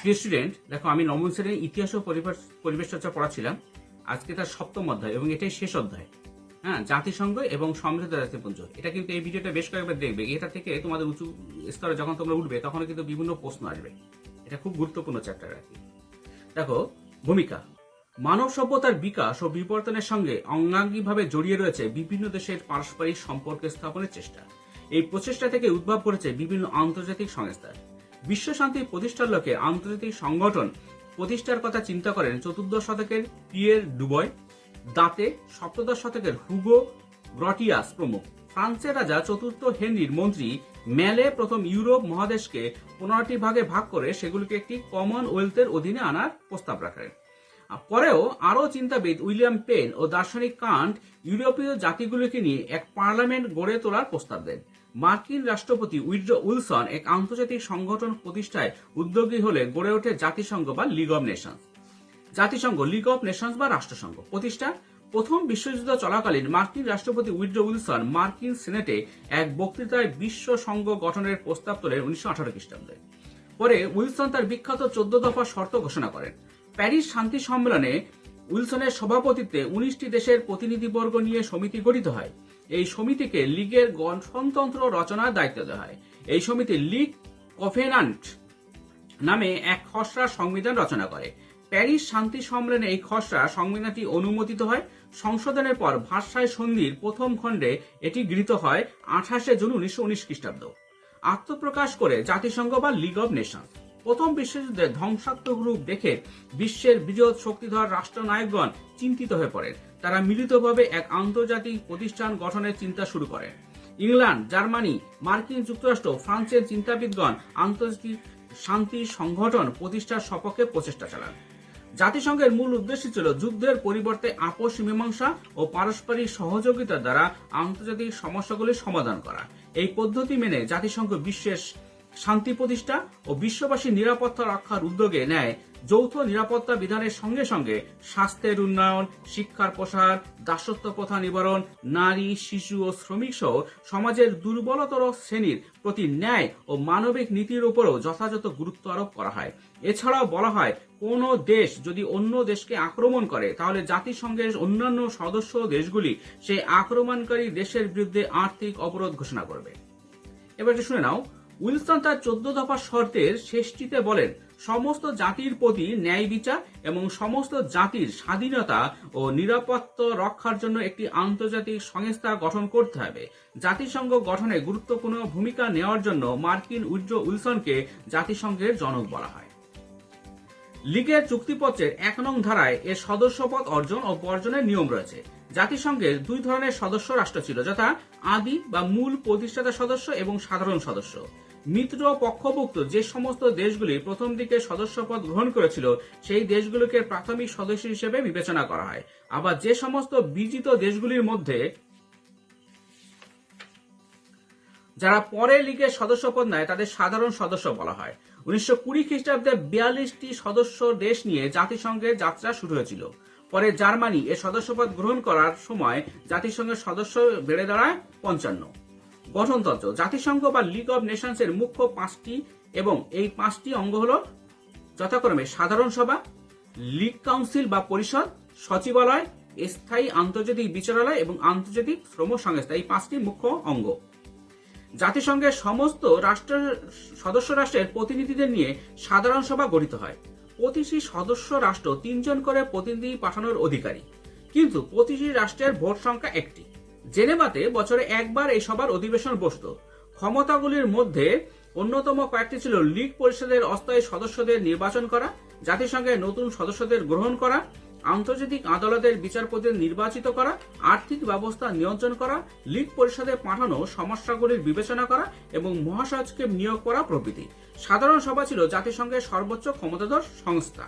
প্রিয় স্টুডেন্ট, দেখো আমি নবম শ্রেণীর ইতিহাস ও পরিবেশ চর্চা পড়াচ্ছিলাম। আজকে তার সপ্তম অধ্যায় এবং এটাই শেষ অধ্যায়। হ্যাঁ, জাতিসংঘ এবং সমৃদ্ধ জাতিপুঞ্জ। এটা কিন্তু এই ভিডিওটা বেশ কয়েকবার দেখবে। এটা থেকে তোমাদের উঁচু স্তরে যখন তোমরা উঠবে তখন কিন্তু বিভিন্ন প্রশ্ন আসবে। এটা খুব গুরুত্বপূর্ণ চ্যাপ্টার আর কি। দেখো, ভূমিকা। মানব সভ্যতার বিকাশ ও বিবর্তনের সঙ্গে অঙ্গাঙ্গিভাবে জড়িয়ে রয়েছে বিভিন্ন দেশের পারস্পরিক সম্পর্ক স্থাপনের চেষ্টা। এই প্রচেষ্টা থেকে উদ্ভব করেছে বিভিন্ন আন্তর্জাতিক সংস্থা। বিশ্ব শান্তি প্রতিষ্ঠার লক্ষ্যে আন্তর্জাতিক সংগঠন প্রতিষ্ঠার কথা চিন্তা করেন চতুর্দশ শতকের পিয়ের ডুবয়, দাঁতে সপ্তদশ শতকের হুগো গ্রটিয়াস প্রমুখ। ফ্রান্সের রাজা চতুর্থ হেনরির মন্ত্রী ম্যালে প্রথম ইউরোপ মহাদেশকে 15টি ভাগে ভাগ করে সেগুলিকে একটি কমনওয়েলথের অধীনে আনার প্রস্তাব রাখেন। পরেও আরও চিন্তাবিদ উইলিয়াম পেন ও দার্শনিক কান্ট ইউরোপীয় জাতিগুলিকে নিয়ে এক পার্লামেন্ট গড়ে তোলার প্রস্তাব দেন। মার্কিন রাষ্ট্রপতি উইড্রো উইলসন এক আন্তর্জাতিক সংগঠন প্রতিষ্ঠায় উদ্যোগী হলে গড়ে ওঠে জাতিসংঘ বা লিগ অব নেশনস। জাতিসংঘ, লিগ অব নেশনস বা রাষ্ট্রসংঘ প্রতিষ্ঠা। প্রথম বিশ্বযুদ্ধ চলাকালীন মার্কিন রাষ্ট্রপতি উইড্রো উইলসন মার্কিন সিনেটে এক বক্তৃতায় বিশ্ব সংঘ গঠনের প্রস্তাব তোলেন 1918 খ্রিস্টাব্দে। পরে উইলসন তার বিখ্যাত 14 দফা শর্ত ঘোষণা করেন। প্যারিস শান্তি সম্মেলনে উইলসনের সভাপতিত্বে 19টি দেশের প্রতিনিধিবর্গ নিয়ে সমিতি গঠিত হয়। এই সমিতিকে লীগের গঠনতন্ত্র রচনার দায়িত্ব দেওয়া হয়। এই সমিতি লিগ কভেনান্ট নামে এক খসড়া সংবিধান রচনা করে। প্যারিস শান্তি সম্মেলনে এই খসড়া সংবিধানটি অনুমোদিত হয়। সংশোধনের পর ভার্সাই সন্ধির প্রথম খণ্ডে এটি গৃহীত হয় 28 জুন 1919 খ্রিস্টাব্দ। আত্মপ্রকাশ করে জাতিসংঘ বা লিগ অব নেশনস। প্রথম বিশ্বযুদ্ধের ধ্বংসাত্মক রূপ দেখে বিশ্বের বৃহৎ শক্তিধর রাষ্ট্রনায়কগণ চিন্তিত হয়ে পড়েন। তারা মিলিতভাবে এক আন্তর্জাতিক প্রতিষ্ঠান গঠনের চিন্তা শুরু করেন। ইংল্যান্ড, জার্মানি, মার্কিন যুক্তরাষ্ট্র, ফ্রান্সের চিন্তাবিদগণ আন্তর্জাতিক শান্তি সংগঠন প্রতিষ্ঠার সপক্ষে প্রচেষ্টা চালান। জাতিসংঘের মূল উদ্দেশ্য ছিল যুদ্ধের পরিবর্তে আপোষ মীমাংসা ও পারস্পরিক সহযোগিতার দ্বারা আন্তর্জাতিক সমস্যাগুলির সমাধান করা। এই পদ্ধতি মেনে জাতিসংঘ বিশ্বের শান্তি প্রতিষ্ঠা ও বিশ্ববাসীর নিরাপত্তা রক্ষার উদ্যোগে নেয়। যৌথ নিরাপত্তা বিধানের সঙ্গে সঙ্গে স্বাস্থ্যের উন্নয়ন, শিক্ষার প্রসার, দাসত্ব প্রথা নিবারণ, নারী, শিশু ও শ্রমিক সহ সমাজের দুর্বলতর শ্রেণীর প্রতি ন্যায় ও মানবিক নীতির উপরও যথাযথ গুরুত্ব আরোপ করা হয়। এছাড়াও বলা হয়, কোন দেশ যদি অন্য দেশকে আক্রমণ করে তাহলে জাতিসংঘের অন্যান্য সদস্য দেশগুলি সেই আক্রমণকারী দেশের বিরুদ্ধে আর্থিক অবরোধ ঘোষণা করবে। এবার শুনে নাও, উইলসন তার 14 দফা শর্তের শেষটিতে বলেন, সমস্ত জাতির প্রতি ন্যায় বিচার এবং সমস্ত জাতির স্বাধীনতা ও নিরাপত্তা রক্ষার জন্য একটি আন্তর্জাতিক সংস্থা গঠন করতে হবে। জাতিসংঘ গঠনে গুরুত্বপূর্ণ ভূমিকা নেওয়ার জন্য মার্কিন উইড্রো উইলসনকে জাতিসংঘের জনক বলা হয়। লীগের চুক্তিপত্রের 1 নং ধারায় এর সদস্যপদ অর্জন ও বর্জনের নিয়ম রয়েছে। জাতিসংঘের 2 ধরনের সদস্য রাষ্ট্র ছিল, যথা আদি বা মূল প্রতিষ্ঠাতা সদস্য এবং সাধারণ সদস্য। মিত্র পক্ষভুক্ত যে সমস্ত দেশগুলি প্রথম দিকে সদস্যপদ গ্রহণ করেছিল সেই দেশগুলিকে প্রাথমিক সদস্য হিসেবে বিবেচনা করা হয়। আবার যে সমস্ত বিজিত দেশগুলির মধ্যে যারা পরে লীগের সদস্যপদ নেয় তাদের সাধারণ সদস্য বলা হয়। 1920 খ্রিস্টাব্দে 42টি সদস্য দেশ নিয়ে জাতিসংঘের যাত্রা শুরু হয়েছিল। পরে জার্মানি এর সদস্যপদ গ্রহণ করার সময় জাতিসংঘের সদস্য বেড়ে দাঁড়ায় 55। গঠনতন্ত্র। জাতিসংঘ বা লিগ অব নেশনসের মুখ্য 5টি এবং এই 5টি অঙ্গ হল যথাক্রমে সাধারণ সভা, লিগ কাউন্সিল বা পরিষদ, সচিবালয়, স্থায়ী আন্তর্জাতিক বিচারালয় এবং আন্তর্জাতিক শ্রম সংস্থা। এই 5টি মুখ্য অঙ্গ। জাতিসংঘের সমস্ত সদস্য রাষ্ট্রের প্রতিনিধিদের নিয়ে সাধারণ সভা গঠিত হয়। প্রতিটি সদস্য রাষ্ট্র 3 জন করে প্রতিনিধি পাঠানোর অধিকারী, কিন্তু প্রতিটি রাষ্ট্রের ভোট সংখ্যা 1টি। জেনেভাতে বছরে একবার এই সভার অধিবেশন বসত। ক্ষমতাগুলির মধ্যে অন্যতম কয়েকটি ছিল লীগ পরিষদের অস্থায়ী সদস্যদের নির্বাচন করা, জাতিসংঘের নতুন সদস্যদের গ্রহণ করা, আন্তর্জাতিক আদালতের বিচারপতিদের নির্বাচিত করা, আর্থিক ব্যবস্থা নিয়ন্ত্রণ করা, লীগ পরিষদে পাঠানো সমস্যাগুলির বিবেচনা করা এবং মহাসচিবকে নিয়োগ করা প্রভৃতি। সাধারণ সভা ছিল জাতিসংঘের সর্বোচ্চ ক্ষমতাধর সংস্থা।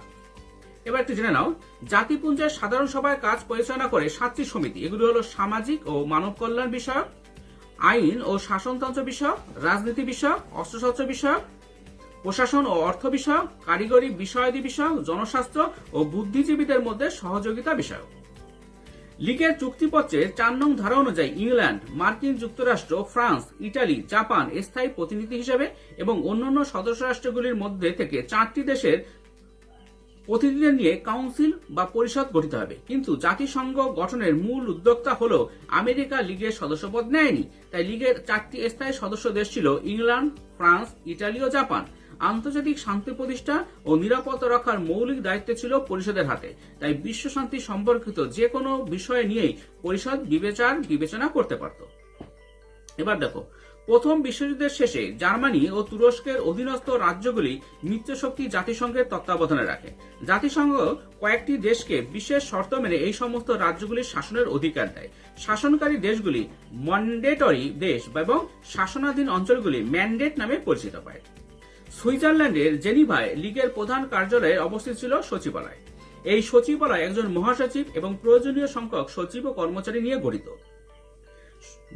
এবার একটু জেনে নাও, জাতিপুঞ্জের সাধারণ সভায় কাজ পরিচালনা করে 7টি সমিতি। এগুলো হলো সামাজিক ও মানব কল্যাণ বিষয়ক, আইন ও শাসনতন্ত্র বিষয়ক, রাজনীতি বিষয়ক, অস্ত্রশস্ত্র বিষয়ক, প্রশাসন ও অর্থ বিষয়ক, কারিগরি বিষয়াদি বিষয়ক, জনস্বাস্থ্য ও বুদ্ধিজীবীদের মধ্যে সহযোগিতা বিষয়ক। লীগের চুক্তিপত্রের 4 নং ধারা অনুযায়ী ইংল্যান্ড, মার্কিন যুক্তরাষ্ট্র, ফ্রান্স, ইটালি, জাপান স্থায়ী প্রতিনিধি হিসেবে এবং অন্যান্য সদস্য রাষ্ট্রগুলির মধ্যে থেকে 4টি দেশের প্রতিনিধিদের নিয়ে কাউন্সিল বা পরিষদ গঠিত হবে। কিন্তু জাতিসংঘ গঠনের মূল উদ্যোক্তা হলো আমেরিকা লীগের সদস্যপদ নেয়নি। তাই লীগের 4টি স্থায়ী সদস্য দেশ ছিল ইংল্যান্ড, ফ্রান্স, ইটালি ও জাপান। আন্তর্জাতিক শান্তি প্রতিষ্ঠা ও নিরাপত্তা রক্ষার মৌলিক দায়িত্ব ছিল পরিষদের হাতে। তাই বিশ্ব শান্তি সম্পর্কিত যে কোনো বিষয় নিয়েই পরিষদ বিবেচনা করতে পারত। এবার দেখো, প্রথম বিশ্বযুদ্ধের শেষে জার্মানি ও তুরস্কের অধীনস্থ রাজ্যগুলি মিত্রশক্তি জাতিসংঘের তত্ত্বাবধানে রাখে। জাতিসংঘ কয়েকটি দেশকে বিশেষ শর্ত মেনে এই সমস্ত রাজ্যগুলির শাসনের অধিকার দেয়। শাসনকারী দেশগুলি ম্যান্ডেটরি দেশ এবং শাসনাধীন অঞ্চলগুলি ম্যান্ডেট নামে পরিচিত পায়। সুইজারল্যান্ডের জেনিভায় লীগের প্রধান কার্যালয়ে অবস্থিত ছিল সচিবালয়। এই সচিবালয় একজন মহাসচিব এবং প্রয়োজনীয় সংখ্যক সচিব ও কর্মচারী নিয়ে গঠিত।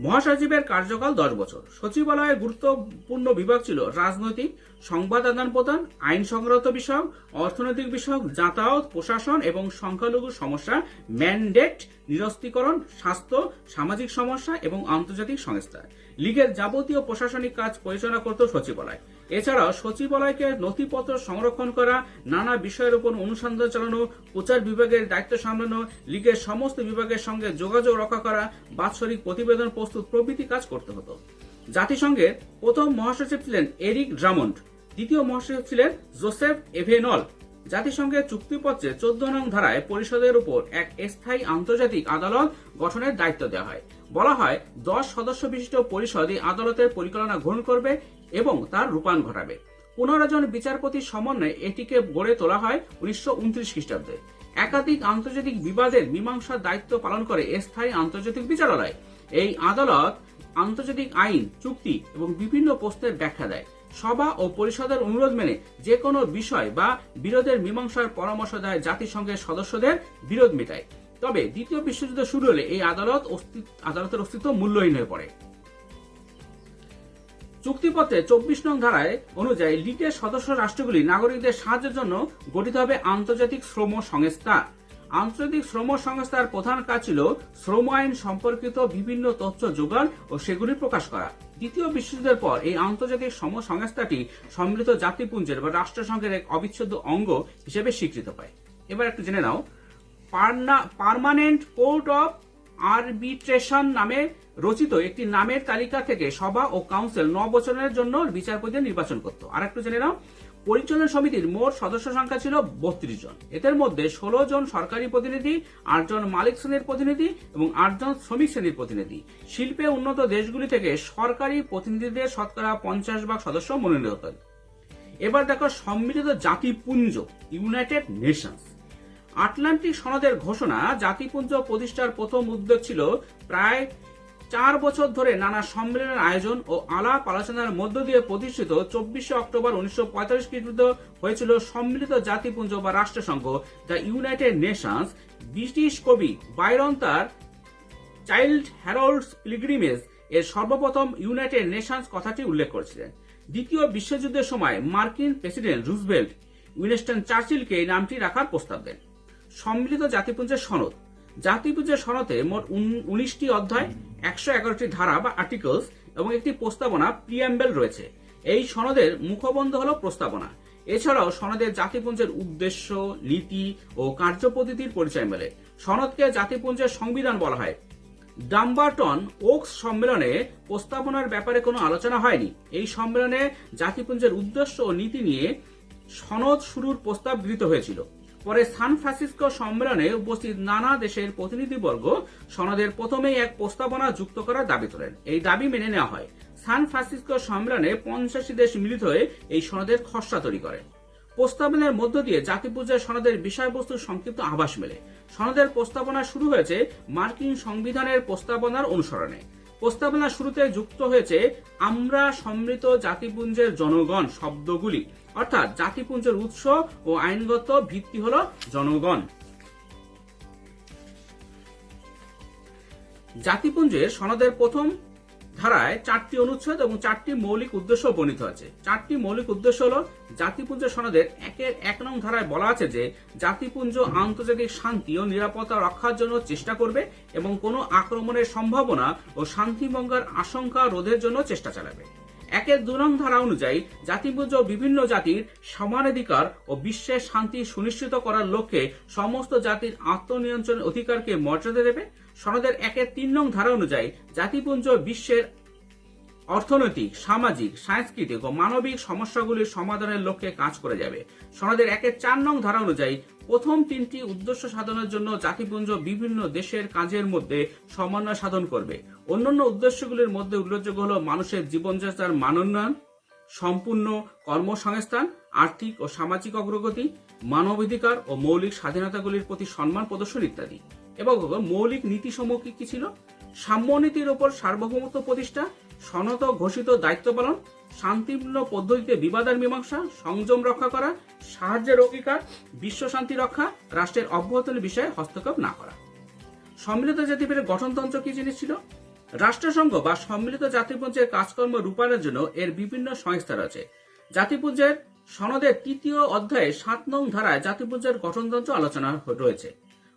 মহাসচিবের কার্যকাল 10 বছর। সচিবালয়ের গুরুত্বপূর্ণ বিভাগ ছিল রাজনৈতিক, সংবাদ আদান প্রদান, আইন সংক্রান্ত বিষয়, অর্থনৈতিক বিষয়, যাতায়াত, প্রশাসন এবং সংখ্যালঘু সমস্যা, ম্যান্ডেট নিরস্ত্রীকরণ, স্বাস্থ্য, সামাজিক সমস্যা এবং আন্তর্জাতিক সংস্থা। লীগের যাবতীয় প্রশাসনিক কাজ পরিচালনা করত সচিবালয়। এছাড়াও সচিবালয়কে নথিপত্র সংরক্ষণ করা, নানা বিষয়ের উপর অনুসন্ধান চালানো, প্রচার বিভাগের দায়িত্ব সামলানো, লীগের সমস্ত বিভাগের সঙ্গে যোগাযোগ রক্ষা করা, বাৎসরিক প্রতিবেদন প্রস্তুত প্রভৃতি কাজ করতে হতো। জাতিসংঘের প্রথম মহাসচিব ছিলেন এরিক ড্রামন্ড, দ্বিতীয় মহাসচিব ছিলেন জোসেফ এভেনল। জাতিসংঘের চুক্তিপত্রে 14 নং ধারায় পরিষদের উপর এক স্থায়ী আন্তর্জাতিক আদালত গঠনের দায়িত্ব দেওয়া হয়। বলা হয় 10 সদস্য বিশিষ্ট পরিষদ এই আদালতের পরিচালনা গ্রহণ করবে এবং তার রূপায়ণ ঘটাবে। 15 জন বিচারপতির সমন্বয়ে এটিকে গড়ে তোলা হয় 1929 খ্রিস্টাব্দে। একাধিক আন্তর্জাতিক বিবাদের মীমাংসার দায়িত্ব পালন করে স্থায়ী আন্তর্জাতিক বিচারালয়। এই আদালত আন্তর্জাতিক আইন, চুক্তি এবং বিভিন্ন প্রশ্নের ব্যাখ্যা দেয়। সভা ও পরিষদের অনুরোধ মেনে যে কোনো বিষয় বা বিরোধের মীমাংসার পরামর্শ দেয়, জাতিসংঘের সদস্যদের বিরোধ মেটায়। তবে দ্বিতীয় বিশ্বযুদ্ধ শুরু হলে এই আদালতের অস্তিত্ব মূল্যহীন হয়ে পড়ে। চুক্তিপত্রে 24 নং ধারায় অনুযায়ী লীগের সদস্য রাষ্ট্রগুলি নাগরিকদের সাহায্যের জন্য গঠিত হবে আন্তর্জাতিক শ্রম সংস্থা। আন্তর্জাতিক শ্রম সংস্থার প্রধান কাজ ছিল শ্রম আইন সম্পর্কিত বিভিন্ন তথ্য জোগাড় ও সেগুলি প্রকাশ করা। দ্বিতীয় বিশ্বযুদ্ধের পর এই আন্তর্জাতিক শ্রম সংস্থাটি সম্মিলিত জাতিপুঞ্জের বা রাষ্ট্রসংঘের এক অবিচ্ছেদ্য অঙ্গ হিসেবে স্বীকৃত পায়। এবার একটু জেনে নাও, পার্মানেন্ট কোর্ট অফ আরবিট্রেশন নামে রচিত একটি নামের তালিকা থেকে সভা ও কাউন্সিল 9 বছরের জন্য বিচারপতি নির্বাচন করত। আর একটু জেনে নাও, পরিচালনা সমিতির মোট সদস্য সংখ্যা ছিল 32 জন। এদের মধ্যে 16 জন সরকারি প্রতিনিধি, 8 জন মালিক শ্রেণীর প্রতিনিধি এবং 8 জন শ্রমিক শ্রেণীর প্রতিনিধি। শিল্পে উন্নত দেশগুলি থেকে সরকারি প্রতিনিধিদের শতকরা 50% সদস্য মনোনীত হতেন। এবার দেখো, সম্মিলিত জাতিপুঞ্জ, ইউনাইটেড নেশনস। আটলান্টিক সনদের ঘোষণা জাতিপুঞ্জ প্রতিষ্ঠার প্রথম উদ্যোগ ছিল প্রায় 4 বছর ধরে নানা সম্মেলনের আয়োজন ও আলাপ আলোচনার মধ্য দিয়ে প্রতিষ্ঠিত। 24 অক্টোবর 1945 খ্রিস্টাব্দ হয়েছিল সম্মিলিত জাতিপুঞ্জ বা রাষ্ট্রসংঘ, দ্য ইউনাইটেড নেশনস। ব্রিটিশ কবি বাইরন তার চাইল্ড হ্যারল্ডস পিলগ্রিমেজ এর সর্বপ্রথম ইউনাইটেড নেশনস কথাটি উল্লেখ করেছিলেন। দ্বিতীয় বিশ্বযুদ্ধের সময় মার্কিন প্রেসিডেন্ট রুজভেল্ট উইনস্টন চার্চিলকে এই নামটি রাখার প্রস্তাব দেন। সম্মিলিত জাতিপুঞ্জের সনদ। জাতিপুঞ্জের সনদে মোট 19টি অধ্যায়, 111টি ধারা বা আর্টিকেলস এবং একটি প্রস্তাবনা প্রিয়াম্বেল রয়েছে। এই সনদের মুখবন্ধ হল প্রস্তাবনা। এছাড়াও সনদের জাতিপুঞ্জের উদ্দেশ্য, নীতি ও কার্যপদ্ধতির পরিচয় মেলে। সনদকে জাতিপুঞ্জের সংবিধান বলা হয়। ডাম্বারটন ওকস সম্মেলনে প্রস্তাবনার ব্যাপারে কোনো আলোচনা হয়নি। এই সম্মেলনে জাতিপুঞ্জের উদ্দেশ্য ও নীতি নিয়ে সনদ শুরুর প্রস্তাব গৃহীত হয়েছিল। পরে সান ফ্রান্সিসকো সম্মেলনে উপস্থিত নানা দেশের প্রতিনিধিবর্গ সনদের প্রথমেই এক প্রস্তাবনা যুক্ত করার দাবি তোলেন। এই দাবি মেনে নেওয়া হয়। সান ফ্রান্সিসকো সম্মেলনে 85 দেশ মিলিত হয়ে এই সনদের খসড়া তৈরি করে। প্রস্তাবনার মধ্য দিয়ে জাতিপুঞ্জের সনদের বিষয়বস্তুর সংক্ষিপ্ত আভাস মেলে। সনদের প্রস্তাবনা শুরু হয়েছে মার্কিন সংবিধানের প্রস্তাবনার অনুসরণে। প্রস্তাবনা শুরুতে যুক্ত হয়েছে আমরা সম্মিলিত জাতিপুঞ্জের জনগণ শব্দগুলি, অর্থাৎ জাতিপুঞ্জের উৎস ও আইনগত ভিত্তি হল জনগণ। জাতিপুঞ্জের সনদের প্রথম ধারায় 4টি অনুচ্ছেদ এবং 4টি মৌলিক উদ্দেশ্য বর্ণিত আছে। 4টি মৌলিক উদ্দেশ্য হলো জাতিপুঞ্জ সনদের 1 নং ধারায় বলা আছে যে জাতিপুঞ্জ আন্তর্জাতিক শান্তি ও নিরাপত্তা রক্ষার জন্য চেষ্টা করবে এবং কোনো আক্রমণের সম্ভাবনা ও শান্তিভঙ্গের আশঙ্কা রোধের জন্য চেষ্টা চালাবে। 2 নং ধারা অনুযায়ী জাতিপুঞ্জ বিভিন্ন জাতির সমানাধিকার ও বিশ্বের শান্তি সুনিশ্চিত করার লক্ষ্যে সমস্ত জাতির আত্মনিয়ন্ত্রণ অধিকারকে মর্যাদা দেবে। সনদের 3 নং ধারা অনুযায়ী জাতিপুঞ্জ বিশ্বের অর্থনৈতিক, সামাজিক, সাংস্কৃতিক ও মানবিক সমস্যাগুলির সমাধানের লক্ষ্যে কাজ করে যাবে। সনদের 4 নং ধারা অনুযায়ী প্রথম 3টি উদ্দেশ্য সাধনের জন্য জাতিপুঞ্জ বিভিন্ন দেশের কাজের মধ্যে সমন্বয় সাধন করবে। অন্যান্য উদ্দেশ্যগুলির মধ্যে উল্লেখযোগ্য হল মানুষের জীবনযাত্রার মানোন্নয়ন, সম্পূর্ণ কর্মসংস্থান, আর্থিক ও সামাজিক অগ্রগতি, মানবাধিকার ও মৌলিক স্বাধীনতাগুলির প্রতি সম্মান প্রদর্শন ইত্যাদি। এবং মৌলিক নীতিসমূহ কি ছিল? সাম্যনীতির ওপর সার্বভৌমত্ব প্রতিষ্ঠা, সনত ঘোষিত দায়িত্ব পালন, শান্তিপূর্ণ পদ্ধতিতে বিবাদের মীমাংসা, সংযম রক্ষা করা, সাহায্যের অঙ্গীকার, বিশ্ব শান্তি রক্ষা, রাষ্ট্রের অভ্যন্তরীণ বিষয়ে হস্তক্ষেপ না করা। সম্মিলিত জাতিপুঞ্জের গঠনতন্ত্র কি জিনিস ছিল? রাষ্ট্রসংঘ বা সম্মিলিত জাতিপুঞ্জের কাজকর্ম রূপায়ণের জন্য এর বিভিন্ন সংস্থা রয়েছে। জাতিপুঞ্জের সনদের 3য় অধ্যায়ে 7 নং ধারায় জাতিপুঞ্জের গঠনতন্ত্র আলোচনা রয়েছে।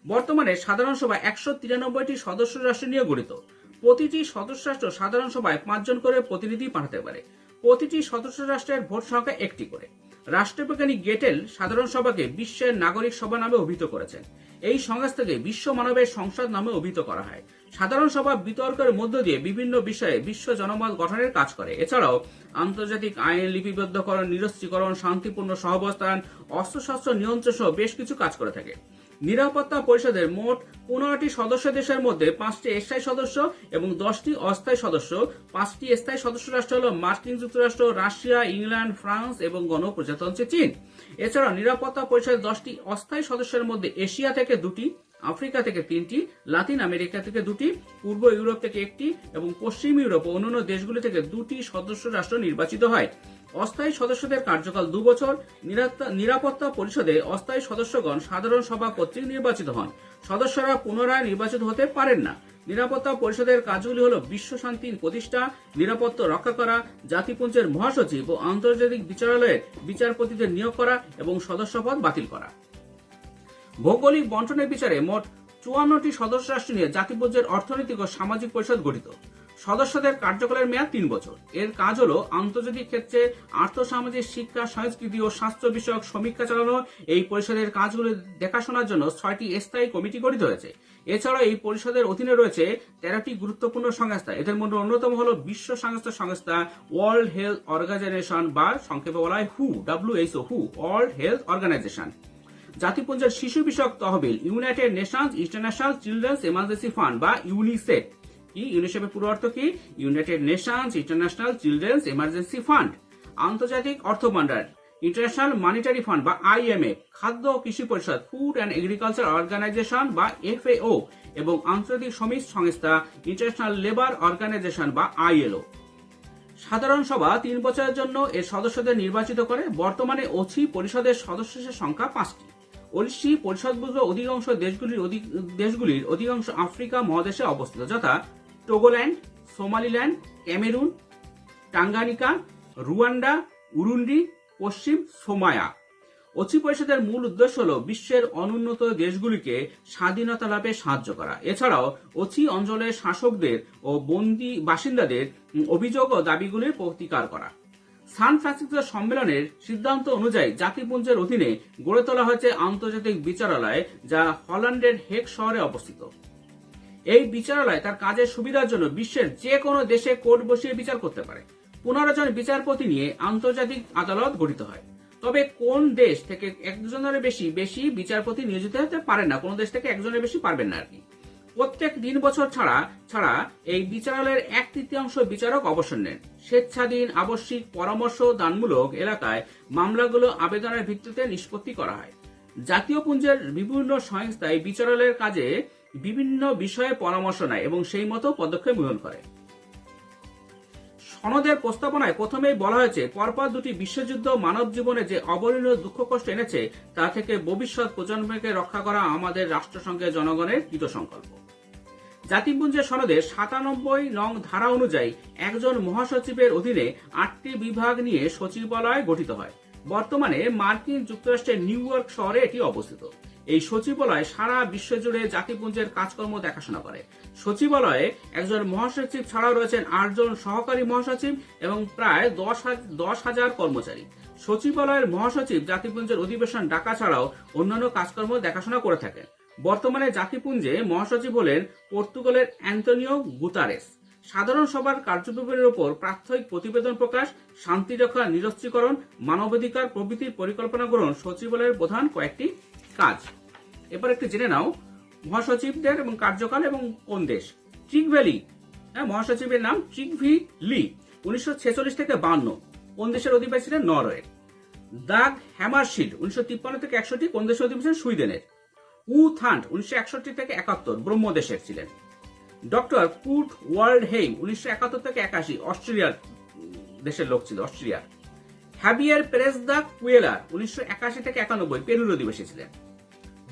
বর্তমানে সাধারণ সভা 193টি সদস্য রাষ্ট্র নিয়ে গঠিত। প্রতিটি সদস্য রাষ্ট্র সাধারণ সভায় 5 জন করে প্রতিনিধি পাঠাতে পারে। প্রতিটি সদস্য রাষ্ট্রের ভোট সংখ্যা 1টি করে। রাষ্ট্রবিজ্ঞানী গেটেল সাধারণ সভাকে বিশ্বের নাগরিক সভা নামে অভিহিত করেছেন। এই সংস্থাকে বিশ্ব মানবের সংসদ নামে অভিহিত করা হয়। সাধারণ সভা বিতর্কের মধ্য দিয়ে বিভিন্ন বিষয়ে বিশ্ব জনমত গঠনের কাজ করে। এছাড়াও আন্তর্জাতিক আইন লিপিবদ্ধকরণ, নিরস্ত্রীকরণ, শান্তিপূর্ণ সহাবস্থান, অস্ত্রশস্ত্র নিয়ন্ত্রণ সহ বেশ কিছু কাজ করে থাকে। নিরাপত্তা পরিষদের মোট 15টি সদস্য দেশের মধ্যে 5টি স্থায়ী সদস্য এবং 10টি অস্থায়ী সদস্য। 5টি স্থায়ী সদস্য রাষ্ট্র হল মার্কিন যুক্তরাষ্ট্র, রাশিয়া, ইংল্যান্ড, ফ্রান্স এবং গণপ্রজাতন্ত্রী চীন। এছাড়াও নিরাপত্তা পরিষদের 10টি অস্থায়ী সদস্যের মধ্যে এশিয়া থেকে 2টি, আফ্রিকা থেকে 3টি, লাতিন আমেরিকা থেকে 2টি, পূর্ব ইউরোপ থেকে 1টি এবং পশ্চিম ইউরোপ ও অন্যান্য দেশগুলি থেকে 2টি সদস্য রাষ্ট্র নির্বাচিত হয়। অস্থায়ী সদস্যদের কার্যকাল 2 বছর। নিরাপত্তা পরিষদে অস্থায়ী সদস্যগণ সাধারণ সভা কর্তৃক নির্বাচিত হন। সদস্যরা পুনরায় নির্বাচিত হতে পারেন না। নিরাপত্তা পরিষদের কাজগুলি হল বিশ্ব শান্তি প্রতিষ্ঠা, নিরাপত্তা রক্ষা করা, জাতিপুঞ্জের মহাসচিব ও আন্তর্জাতিক বিচারালয়ের বিচারপতিদের নিয়োগ করা এবং সদস্যপদ বাতিল করা। ভৌগোলিক বণ্টনের বিচারে মোট 54টি সদস্য রাষ্ট্র নিয়ে জাতিপুঞ্জের অর্থনৈতিক ও সামাজিক পরিষদ গঠিত। সদস্যদের কার্যকালের মেয়াদ 3 বছর। এর কাজ হল আন্তর্জাতিক ক্ষেত্রে আর্থসামাজিক, শিক্ষা, সংস্কৃতি ও স্বাস্থ্য বিষয়ক সমীক্ষা চালানো। এই পরিষদের কাজগুলি দেখাশোনার জন্য 6টি স্থায়ী কমিটি গঠিত হয়েছে। এছাড়াও এই পরিষদের অধীনে রয়েছে 13টি গুরুত্বপূর্ণ সংস্থা। এদের মধ্যে অন্যতম হল বিশ্ব স্বাস্থ্য সংস্থা, ওয়ার্ল্ড হেলথ অর্গানাইজেশন বা সংক্ষেপে বলা হয় WHO, ওয়ার্ল্ড হেলথ অর্গানাইজেশন। জাতিপুঞ্জের শিশু বিষয়ক তহবিল United Nations international children's emergency fund বা ইউনিসেফ। কি ইউনিসেফের পুরো অর্থ কি? United Nations international children's emergency fund. আন্তর্জাতিক অর্থ ভান্ডার ইন্টারন্যাশনাল মনিটারি ফান্ড বা IMF। খাদ্য ও কৃষি পরিষদ ফুড অ্যান্ড এগ্রিকালচার অর্গানাইজেশন বা FAO এবং আন্তর্জাতিক শ্রমিক সংস্থা ইন্টারন্যাশনাল লেবার অর্গানাইজেশন বা ILO। সাধারণ সভা 3 বছরের জন্য এর সদস্যদের নির্বাচিত করে। বর্তমানে OSCE পরিষদের সদস্যের সংখ্যা 5টি। OSCE পরিষদভুক্ত অধিকাংশ দেশগুলির অধিকাংশ আফ্রিকা মহাদেশে অবস্থিত, যথা টোগোল্যান্ড, সোমালিল্যান্ড, ক্যামেরুন, টাঙ্গানিকা, রুয়ান্ডা, উরুন্ডি, পশ্চিম সোমালিয়া। OSCE পরিষদের মূল উদ্দেশ্য হল বিশ্বের অনুন্নত দেশগুলিকে স্বাধীনতা লাভে সাহায্য করা। এছাড়াও OSCE অঞ্চলের শাসকদের ও বাসিন্দাদের অভিযোগ ও দাবিগুলির প্রতিকার করা। সান ফ্রান্সিসকো সম্মেলনের সিদ্ধান্ত অনুযায়ী জাতিপুঞ্জের অধীনে গড়ে তোলা হয়েছে আন্তর্জাতিক বিচারালয়, যা হল্যান্ডের হেগ শহরে অবস্থিত। এই বিচারালয় তার কাজের সুবিধার জন্য বিশ্বের যে কোনো দেশে কোর্ট বসিয়ে বিচার করতে পারে। 15 জন বিচারপতি নিয়ে আন্তর্জাতিক আদালত গঠিত হয়। তবে কোন দেশ থেকে একজনের বেশি বিচারপতি নিয়োজিত হতে পারেন না, কোন দেশ থেকে একজনের বেশি পারবেন না আর কি। প্রত্যেক 3 বছর ছাড়া এই বিচারালয়ের 1/3 বিচারক অবসর নেন। স্বেচ্ছাধীন, আবশ্যিক, পরামর্শ দানমূলক এলাকায় মামলাগুলো আবেদনের ভিত্তিতে নিষ্পত্তি করা হয়। জাতীয় পুঞ্জের বিভিন্ন সংস্থা এই বিচারালয়ের কাজে বিভিন্ন বিষয়ে পরামর্শ নেয় এবং সেই মতো পদক্ষেপ গ্রহণ করে। সনদের প্রস্তাবনায় প্রথমেই বলা হয়েছে, পরপর 2টি বিশ্বযুদ্ধ মানব জীবনে যে অবর্ণনীয় দুঃখ কষ্ট এনেছে তা থেকে ভবিষ্যৎ প্রজন্মকে রক্ষা করা আমাদের রাষ্ট্রসংঘের জনগণের কৃতসংকল্প। জাতিপুঞ্জের সনদের 97 নং ধারা অনুযায়ী একজন মহাসচিবের অধীনে 8টি বিভাগ নিয়ে সচিবালয় গঠিত হয়। বর্তমানে মার্কিন যুক্তরাষ্ট্রের নিউ ইয়র্ক শহরে এটি অবস্থিত। এই সচিবালয় সারা বিশ্বজুড়ে জাতিপুঞ্জের কাজকর্ম দেখাশোনা করে। সচিবালয়ে একজন মহাসচিব ছাড়াও রয়েছেন 8 জন সহকারী মহাসচিব এবং প্রায় 10,000 কর্মচারী। সচিবালয়ের মহাসচিব জাতিপুঞ্জের অধিবেশন ডাকা ছাড়াও অন্যান্য কাজকর্ম দেখাশোনা করে থাকেন। বর্তমানে জাতিপুঞ্জে মহাসচিব হলেন পর্তুগালের অ্যান্তোনিও গুতারেস। সাধারণ সভার কার্যবিবরণের উপর প্রাথমিক প্রতিবেদন প্রকাশ, শান্তি রক্ষা, নিরস্ত্রীকরণ, মানবাধিকার প্রভৃতির পরিকল্পনা গ্রহণ সচিবালয়ের প্রধান কয়েকটি কাজ। এবার একটু জেনে নাও মহাসচিবদের এবং কার্যকাল এবং কোন দেশ। ট্রিগ ভ্যালি, মহাসচিবের নাম ট্রিগ ভি লি, 1946 থেকে 52, কোন দেশের অধিবাসী ছিলেন? নরওয়ে। দাগ হ্যামারশিল্ড, 1953 থেকে 61, কোন দেশের অধিবাসী? সুইডেনের। উ থান্ট, 1961 থেকে 71, ব্রহ্মদেশের ছিলেন। ডক্টর কুট ওয়ার্ল্ডহেইম, 1971 থেকে 81, অস্ট্রেলিয়ার দেশের লোক ছিল, অস্ট্রেলিয়া। হ্যাবিয়ার পেরেজ দা কুয়েলার, 1981 থেকে 91, পেরুর অধিবাসী ছিলেন।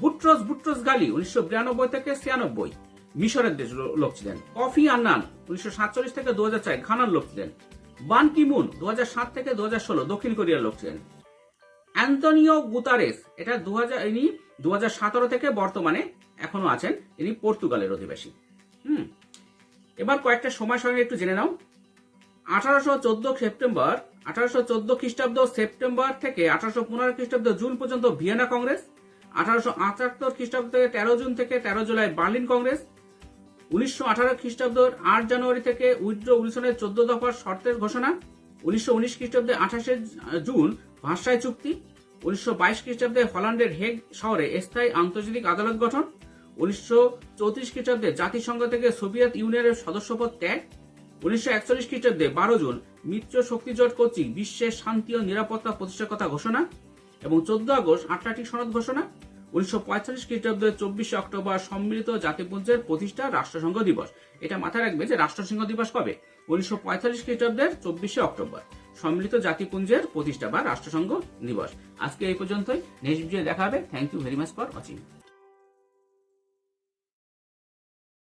বুট্রোস গালি, 1992 থেকে 96, মিশরের লোক ছিলেন। কফি আন্নান, 1947 থেকে 2004, ঘানার লোক ছিলেন। বান কি মুন, 2007 থেকে 2016, দক্ষিণ কোরিয়ার লোক ছিলেন। অ্যান্তোনিও গুতারেস, এটা 2017 থেকে বর্তমানে এখনো আছেন, ইনি পর্তুগালের অধিবাসী। এবার কয়েকটা সময় সঙ্গে একটু জেনে নাও। 1814 খ্রিস্টাব্দ সেপ্টেম্বর থেকে 1815 খ্রিস্টাব্দ জুন পর্যন্ত ভিয়েনা কংগ্রেস। 1878 খ্রিস্টাব্দ থেকে 13 জুন থেকে 13 জুলাই বার্লিন কংগ্রেস। 1918 খ্রিস্টাব্দ 8 জানুয়ারি থেকে উইড্রো উইলসনের 14 দফার শর্তের ঘোষণা। 1919 খ্রিস্টাব্দে 28 জুন ভার্সাই চুক্তি। 1922 খ্রিস্টাব্দে হল্যান্ডের হেগ শহরে স্থায়ী আন্তর্জাতিক আদালত গঠন। 1934 খ্রিস্টাব্দে জাতিসংঘ থেকে সোভিয়েত ইউনিয়নের সদস্যপদ ত্যাগ। 1941 খ্রিস্টাব্দে 12 জুন মিত্র শক্তি জোট কর্তৃক বিশ্বের শান্তি ও নিরাপত্তা প্রতিষ্ঠার কথা ঘোষণা এবং 14 আগস্ট আটলান্টিক সনদ ঘোষণা। 1945 খ্রিস্টাব্দে 24 অক্টোবর সম্মিলিত জাতিপুঞ্জের প্রতিষ্ঠা রাষ্ট্রসংঘ দিবস। এটা মাথায় রাখবে যে রাষ্ট্রসংঘ দিবস কবে? 1945 খ্রিস্টাব্দের 24 অক্টোবর সম্মিলিত জাতিপুঞ্জের প্রতিষ্ঠা বা রাষ্ট্রসংঘ দিবস। আজকে এই পর্যন্তই, নেক্সট ভিডিও দেখা হবে। Thank you very much for watching.